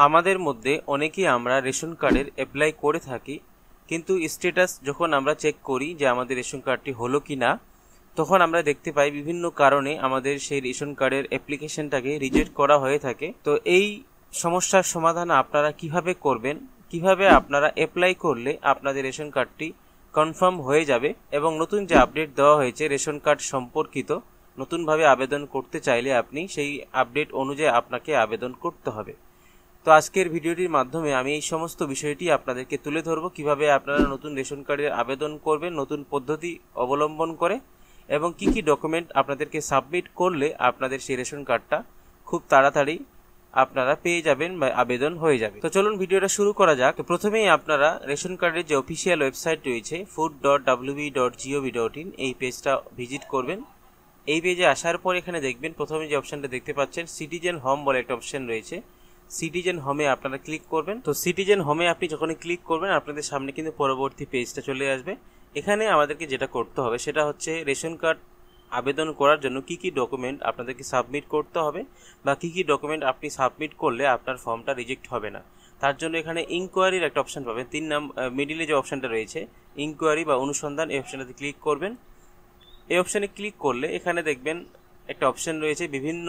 আমাদের মধ্যে অনেকেই আমরা রেশন কার্ডের অ্যাপ্লাই করে থাকি, কিন্তু স্ট্যাটাস যখন আমরা চেক করি যে আমাদের রেশন কার্ডটি হলো কি না, তখন আমরা দেখতে পাই বিভিন্ন কারণে আমাদের সেই রেশন কার্ডের অ্যাপ্লিকেশনটাকে রিজেক্ট করা হয়ে থাকে। তো এই সমস্যার সমাধান আপনারা কিভাবে করবেন, কিভাবে আপনারা অ্যাপ্লাই করলে আপনাদের রেশন কার্ডটি কনফার্ম হয়ে যাবে এবং নতুন যে আপডেট দেওয়া হয়েছে রেশন কার্ড সম্পর্কিত নতুনভাবে আবেদন করতে চাইলে আপনি সেই আপডেট অনুযায়ী আপনাকে আবেদন করতে হবে। তো আজকের ভিডিওটির মাধ্যমে আমি এই সমস্ত বিষয়টি আপনাদেরকে তুলে ধরবো, কিভাবে আপনারা নতুন রেশন কার্ডের আবেদন করবেন নতুন পদ্ধতি অবলম্বন করে, এবং কি কি ডকুমেন্ট আপনাদেরকে সাবমিট করলে আপনাদের সেই রেশন কার্ডটা খুব তাড়াতাড়ি আপনারা পেয়ে যাবেন বা আবেদন হয়ে যাবে। তো চলুন ভিডিওটা শুরু করা যাক। তো প্রথমেই আপনারা রেশন কার্ডের যে অফিসিয়াল ওয়েবসাইট রয়েছে food.wb.gov.in এই পেজটা ভিজিট করবেন। এই পেজে আসার পর এখানে দেখবেন প্রথমে যে অপশনটা দেখতে পাচ্ছেন সিটিজেন হোম বলে একটা অপশন রয়েছে। সিটিজেন হোমে আপনারা ক্লিক করবেন। তো সিটিজেন হোমে আপনি যখনই ক্লিক করবেন আপনাদের সামনে কিন্তু পরবর্তী পেজটা চলে আসবে। এখানে আমাদেরকে যেটা করতে হবে সেটা হচ্ছে রেশন কার্ড আবেদন করার জন্য কি কি ডকুমেন্ট আপনাদেরকে সাবমিট করতে হবে বা কি কি ডকুমেন্ট আপনি সাবমিট করলে আপনার ফর্মটা রিজেক্ট হবে না। তার জন্য এখানে ইনকোয়ারির একটা অপশন পাবেন, মিডিলে যে অপশনটা রয়েছে ইনকোয়ারি বা অনুসন্ধান, এই অপশনটাতে ক্লিক করবেন। এই অপশানে ক্লিক করলে এখানে দেখবেন একটা অপশন রয়েছে বিভিন্ন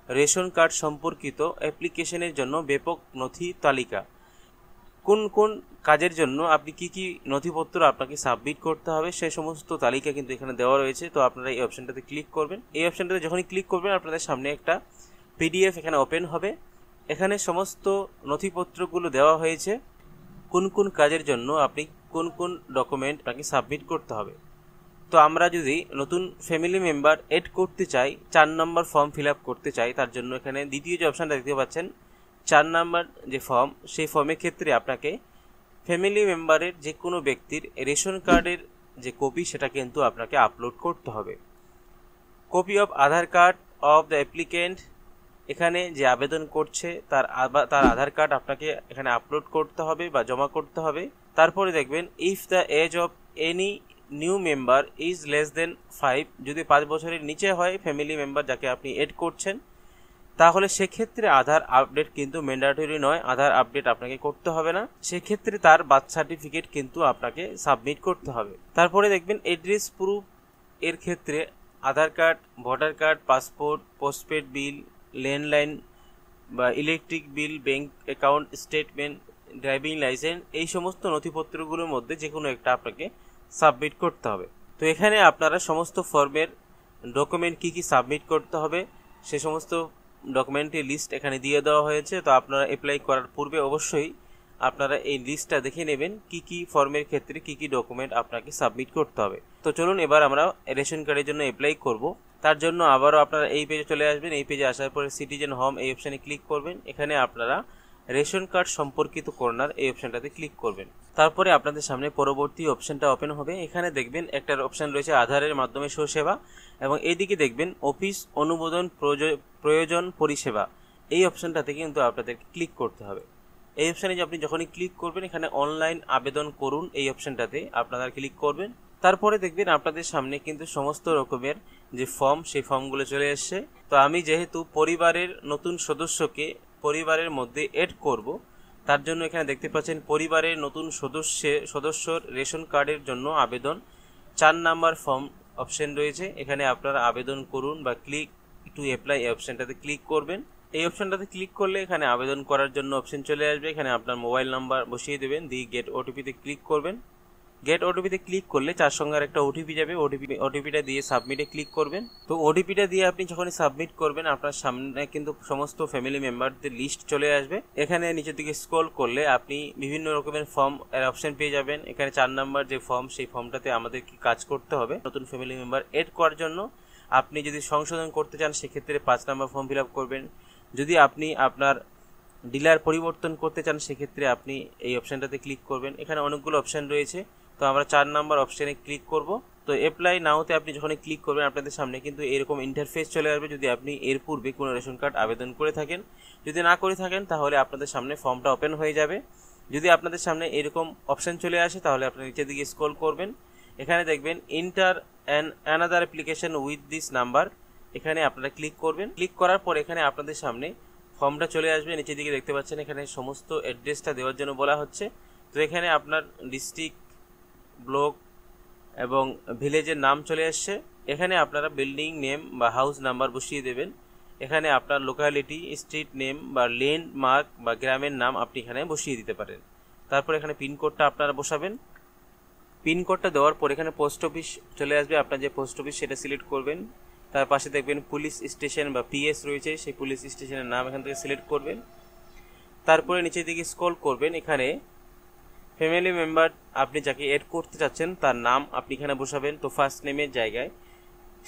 রেশন কার্ড সম্পর্কিত অ্যাপ্লিকেশনের জন্য ব্যাপক নথি তালিকা। কোন কোন কাজের জন্য আপনি কি কি নথিপত্র আপনাকে সাবমিট করতে হবে সেই সমস্ত তালিকা কিন্তু এখানে দেওয়া রয়েছে। তো আপনারা এই অপশনটাতে ক্লিক করবেন। এই অপশনটাতে যখনই ক্লিক করবেন আপনাদের সামনে একটা পিডিএফ এখানে ওপেন হবে। এখানে সমস্ত নথিপত্রগুলো দেওয়া হয়েছে, কোন কোন কাজের জন্য আপনি কোন কোন ডকুমেন্ট আপনাকে সাবমিট করতে হবে। তো আমরা যদি নতুন ফ্যামিলি মেম্বার এড করতে চাই, 4 নম্বর ফর্ম ফিল আপ করতে চাই, তার জন্য এখানে দ্বিতীয় যে অপশানটা দেখতে পাচ্ছেন 4 নম্বর যে ফর্ম, সেই ফর্মের ক্ষেত্রে আপনাকে ফ্যামিলি মেম্বারের যে কোনো ব্যক্তির রেশন কার্ডের যে কপি সেটা কিন্তু আপনাকে আপলোড করতে হবে। Copy of Aadhaar card of the applicant, এখানে যে আবেদন করছে তার আধার কার্ড আপনাকে এখানে আপলোড করতে হবে বা জমা করতে হবে। তারপরে দেখবেন if the age of any new member is less than 5, যদি 5 বছরের নিচে হয় ফ্যামিলি মেম্বার যাকে আপনি এড করছেন, তাহলে সেক্ষেত্রে আধার আপডেট কিন্তু ম্যান্ডেটরি নয়, আধার আপডেট আপনাকে করতে হবে না। সেক্ষেত্রে তার বার্থ সার্টিফিকেট কিন্তু আপনাকে সাবমিট করতে হবে। তারপরে দেখবেন এড্রেস প্রুফ এর ক্ষেত্রে Aadhaar card, voter card, passport, postpaid bill, landline বা electric bill, bank account statement, driving licence, এই সমস্ত নথিপত্রগুলোর মধ্যে যে কোনো একটা আপনাকে সাবমিট করতে হবে। তো এখানে আপনারা সমস্ত ফর্মের ডকুমেন্ট কি কি সাবমিট করতে হবে সে সমস্ত ডকুমেন্টের লিস্ট এখানে দিয়ে দেওয়া হয়েছে। তো আপনারা অ্যাপ্লাই করার পূর্বে অবশ্যই আপনারা এই লিস্টটা দেখে নেবেন কি কি ফর্মের ক্ষেত্রে কি কি ডকুমেন্ট আপনাকে সাবমিট করতে হবে। তো চলুন এবার আমরা রেশন কার্ডের জন্য অ্যাপ্লাই করব। তার জন্য আবারও আপনারা এই পেজে চলে আসবেন। এই পেজে আসার পরে সিটিজেন হোম এই অপশানে ক্লিক করবেন। এখানে আপনারা রেশন কার্ড সম্পর্কিত কর্নার এই অপশানটাতে ক্লিক করবেন। তারপরে আপনাদের সামনে পরবর্তী অপশানটা ওপেন হবে। এখানে দেখবেন একটা অপশান রয়েছে আধারের মাধ্যমে সেবা, এবং এইদিকে দেখবেন অফিস অনুমোদন প্রয়োজন পরিষেবা, এই অপশানটাতে কিন্তু আপনাদেরকে ক্লিক করতে হবে। এই অপশানে যে আপনি যখনই ক্লিক করবেন এখানে অনলাইন আবেদন করুন এই অপশানটাতে আপনারা ক্লিক করবেন। তারপরে দেখবেন আপনাদের সামনে কিন্তু সমস্ত রকমের যে ফর্ম সেই ফর্মগুলো চলে এসছে। তো আমি যেহেতু পরিবারের নতুন সদস্যকে পরিবারের মধ্যে এড করব, তার জন্য এখানে দেখতে পাচ্ছেন পরিবারের নতুন সদস্যর রেশন কার্ডের জন্য আবেদন 4 নাম্বার ফর্ম অপশন রয়েছে। এখানে আপনারা আবেদন করুন বা ক্লিক টু অ্যাপ্লাই এই অপশনটাতে ক্লিক করবেন। এই অপশনটাতে ক্লিক করলে এখানে আবেদন করার জন্য অপশন চলে আসবে। এখানে আপনার মোবাইল নাম্বার বসিয়ে দেবেন, দিয়ে গেট ওটিপিতে ক্লিক করবেন। গেট ওটিপিতে ক্লিক করলে 4 সংখ্যার একটা ওটিপি যাবে, ওটিপিটা দিয়ে সাবমিটে ক্লিক করবেন। তো ওটিপিটা দিয়ে আপনি যখনই সাবমিট করবেন আপনার সামনে কিন্তু সমস্ত ফ্যামিলি মেম্বারদের লিস্ট চলে আসবে। এখানে নিচের দিকে স্ক্রল করলে আপনি বিভিন্ন রকমের ফর্ম এর অপশন পেয়ে যাবেন। এখানে 4 নাম্বার যে ফর্ম সেই ফর্মটাতে আমাদের কি কাজ করতে হবে, নতুন ফ্যামিলি মেম্বার এড করার জন্য আপনি যদি সংশোধন করতে চান সেক্ষেত্রে 5 নাম্বার ফর্ম ফিল আপ করবেন। যদি আপনি আপনার ডিলার পরিবর্তন করতে চান সেক্ষেত্রে আপনি এই অপশনটাতে ক্লিক করবেন। এখানে অনেকগুলো অপশন রয়েছে, তো আমরা 4 নাম্বার অপশানে ক্লিক করব। তো অ্যাপ্লাই নাওতে আপনি যখন ক্লিক করবেন আপনাদের সামনে কিন্তু এরকম ইন্টারফেস চলে আসবে যদি আপনি এর পূর্বে কোনো রেশন কার্ড আবেদন করে থাকেন। যদি না করে থাকেন তাহলে আপনাদের সামনে ফর্মটা ওপেন হয়ে যাবে। যদি আপনাদের সামনে এরকম অপশান চলে আসে তাহলে আপনি নিচের দিকে স্ক্রল করবেন। এখানে দেখবেন inter another application with this number, এখানে আপনারা ক্লিক করবেন। ক্লিক করার পর এখানে আপনাদের সামনে ফর্মটা চলে আসবে। নিচের দিকে দেখতে পাচ্ছেন এখানে সমস্ত অ্যাড্রেসটা দেওয়ার জন্য বলা হচ্ছে। তো এখানে আপনার ডিস্ট্রিক্ট, ব্লক এবং ভিলেজের নাম চলে আসছে। এখানে আপনারা বিল্ডিং নেম বা হাউস নাম্বার বসিয়ে দেবেন। এখানে আপনার লোকালিটি, স্ট্রিট নেম বা ল্যান্ডমার্ক বা গ্রামের নাম আপনি এখানে বসিয়ে দিতে পারেন। তারপর এখানে পিনকোডটা আপনারা বসাবেন। পিনকোডটা দেওয়ার পর এখানে পোস্ট অফিস চলে আসবে। আপনার যে পোস্ট অফিস সেটা সিলেক্ট করবেন। তার পাশে দেখবেন পুলিশ স্টেশন বা পিএস রয়েছে, সেই পুলিশ স্টেশনের নাম এখান থেকে সিলেক্ট করবেন। তারপরে নিচের দিকে স্ক্রল করবেন। এখানে ফ্যামিলি মেম্বার আপনি যাকে এড করতে চাচ্ছেন তার নাম আপনি এখানে বসাবেন। তো ফার্স্ট নেমের জায়গায়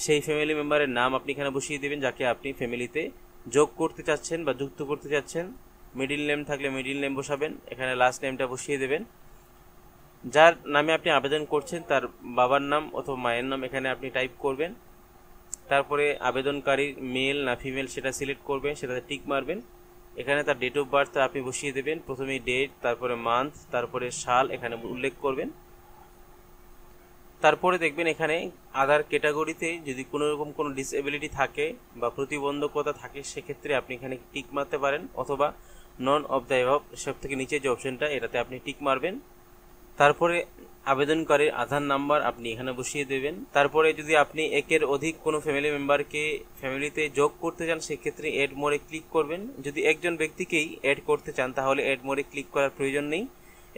সেই ফ্যামিলি মেম্বারের নাম আপনি এখানে বসিয়ে দেবেন যাকে আপনি ফ্যামিলিতে যোগ করতে চাচ্ছেন বা যুক্ত করতে চাচ্ছেন। মিডিল নেম থাকলে মিডিল নেম বসাবেন। এখানে লাস্ট নেমটা বসিয়ে দেবেন। যার নামে আপনি আবেদন করছেন তার বাবার নাম অথবা মায়ের নাম এখানে আপনি টাইপ করবেন। তারপরে আবেদনকারীর মেল না ফিমেল সেটা সিলেক্ট করবেন, সেটাতে টিক মারবেন। এখানে তার ডেট অফ বার্থ আপনি বসিয়ে দেবেন। প্রথমে ডেট, তারপরে মান্থ, তারপরে সাল এখানে উল্লেখ করবেন। তারপরে দেখবেন এখানে আদার ক্যাটাগরিতে যদি কোনো রকম কোনো ডিসএবিলিটি থাকে বা প্রতিবন্ধকতা থাকে সেক্ষেত্রে আপনি এখানে টিক মারতে পারেন, অথবা নন অফ দ্য অ্যাবভ সব থেকে নিচে যে অপশনটা এটাতে আপনি টিক মারবেন। তারপরে আবেদনকারীর আধার নাম্বার আপনি এখানে বসিয়ে দেবেন। তারপরে যদি আপনি একের অধিক কোনো ফ্যামিলি মেম্বারকে ফ্যামিলিতে যোগ করতে চান সেক্ষেত্রে এড মোরে ক্লিক করবেন। যদি একজন ব্যক্তিকেই এড করতে চান তাহলে এড মোরে ক্লিক করার প্রয়োজন নেই,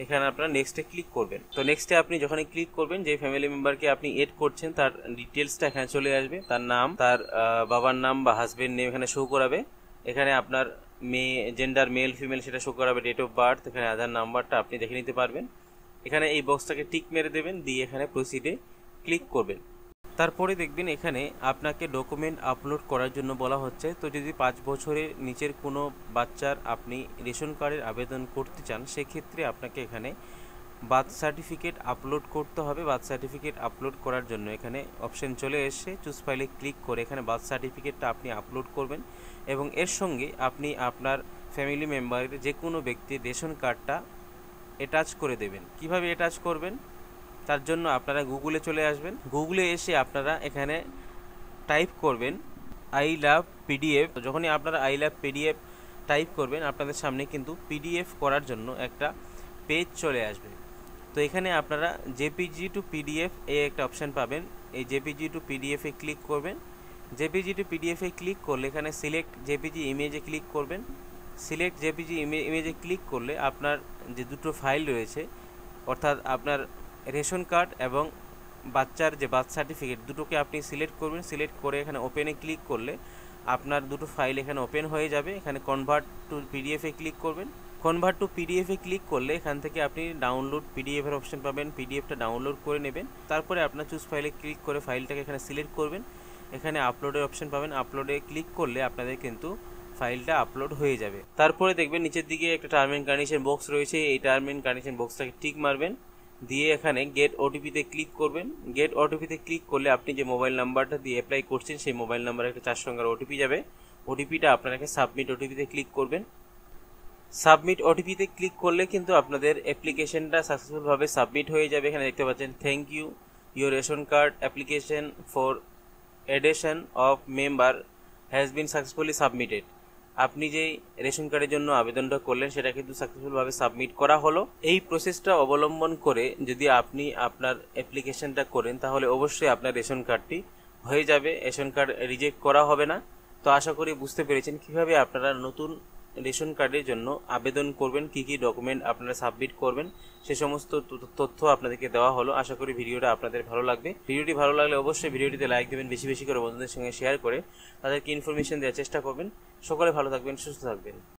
এখানে আপনারা নেক্সটে ক্লিক করবেন। তো নেক্সটে আপনি যখনই ক্লিক করবেন যে ফ্যামিলি মেম্বারকে আপনি এড করছেন তার ডিটেলসটা এখানে চলে আসবে। তার নাম, তার বাবার নাম বা হাজবেন্ড নেম এখানে শো করাবে। এখানে আপনার জেন্ডার মেল ফিমেল সেটা শো করাবে। ডেট অফ বার্থ, এখানে আধার নাম্বারটা আপনি দেখে নিতে পারবেন। এখানে এই বক্সটাকে টিক মেরে দেবেন, দিয়ে এখানে প্রসিডে ক্লিক করবেন। তারপরে দেখবেন এখানে আপনাকে ডকুমেন্ট আপলোড করার জন্য বলা হচ্ছে। তো যদি 5 বছরের নিচের কোনো বাচ্চার আপনি রেশন কার্ডের আবেদন করতে চান সেক্ষেত্রে আপনাকে এখানে বার্থ সার্টিফিকেট আপলোড করতে হবে। বার্থ সার্টিফিকেট আপলোড করার জন্য এখানে অপশন চলে এসে চুজ ফাইলে ক্লিক করে এখানে বার্থ সার্টিফিকেটটা আপনি আপলোড করবেন এবং এর সঙ্গে আপনি আপনার ফ্যামিলি মেম্বারের যে কোনো ব্যক্তির রেশন কার্ডটা অ্যাটাচ করে দেবেন। কিভাবে অ্যাটাচ করবেন তার জন্য আপনারা গুগলে চলে আসবেন। গুগলে এসে আপনারা এখানে টাইপ করবেন আই লাভ পিডিএফ। যখনই আপনারা আই লাভ পিডিএফ টাইপ করবেন আপনাদের সামনে কিন্তু পিডিএফ করার জন্য একটা পেজ চলে আসবে। তো এখানে আপনারা জেপিজি টু পিডিএফ এই একটা অপশান পাবেন। এই জেপিজি টু পিডিএফে ক্লিক করবেন। জেপিজি টু পিডিএফে ক্লিক করলে এখানে সিলেক্ট জেপিজি ইমেজে ক্লিক করবেন। সিলেক্ট জেপিজি ইমেজে ক্লিক করলে আপনার যে দুটো ফাইল রয়েছে অর্থাৎ আপনার রেশন কার্ড এবং বাচ্চার যে বার্থ সার্টিফিকেট দুটোকে আপনি সিলেক্ট করবেন। সিলেক্ট করে এখানে ওপেনে ক্লিক করলে আপনার দুটো ফাইল এখানে ওপেন হয়ে যাবে। এখানে কনভার্ট টু পিডিএফে ক্লিক করবেন। কনভার্ট টু পিডিএফে ক্লিক করলে এখান থেকে আপনি ডাউনলোড পিডিএফের অপশন পাবেন। পিডিএফটা ডাউনলোড করে নেবেন। তারপরে আপনার চুজ ফাইলে ক্লিক করে ফাইলটাকে এখানে সিলেক্ট করবেন। এখানে আপলোডের অপশন পাবেন। আপলোডে ক্লিক করলে আপনাদের কিন্তু ফাইলটা আপলোড হয়ে যাবে। তারপরে দেখবেন নিচের দিকে একটা টার্ম এন্ড কন্ডিশন বক্স রয়েছে। এই টার্ম এন্ড কন্ডিশন বক্সটাকে টিক মারবেন, দিয়ে এখানে গেট ওটিপিতে ক্লিক করবেন। গেট ওটিপিতে ক্লিক করলে আপনি যে মোবাইল নাম্বারটা দিয়ে অ্যাপ্লাই করছেন সেই মোবাইল নাম্বারে একটা 4 সংখ্যার ওটিপি যাবে। ওটিপিটা আপনাকে সাবমিট ওটিপিতে ক্লিক করবেন। সাবমিট ওটিপিতে ক্লিক করলে কিন্তু আপনাদের অ্যাপ্লিকেশনটা সাকসেসফুলভাবে সাবমিট হয়ে যাবে। এখানে দেখতে পাচ্ছেন thank you your ration card application for addition of member has been successfully submitted. আপনি যে রেশন কার্ডের জন্য আবেদনটা করলেন সেটা কিন্তু সাকসেসফুলভাবে সাবমিট করা হলো। এই প্রসেসটা অবলম্বন করে যদি আপনি আপনার অ্যাপ্লিকেশনটা করেন তাহলে অবশ্যই আপনার রেশন কার্ডটি হয়ে যাবে, রেশন কার্ড রিজেক্ট করা হবে না। তো আশা করি বুঝতে পেরেছেন কিভাবে আপনারা নতুন রেশন কার্ডের জন্য আবেদন করবেন, কি কি ডকুমেন্ট আপনারা সাবমিট করবেন সে সমস্ত তথ্য আপনাদেরকে দেওয়া হলো। আশা করি ভিডিওটা আপনাদের ভালো লাগবে। ভিডিওটি ভালো লাগলে অবশ্যই ভিডিওটিতে লাইক দেবেন, বেশি বেশি করে বন্ধুদের সঙ্গে শেয়ার করে তাদেরকে ইনফরমেশন দেওয়ার চেষ্টা করবেন। সকলে ভালো থাকবেন, সুস্থ থাকবেন।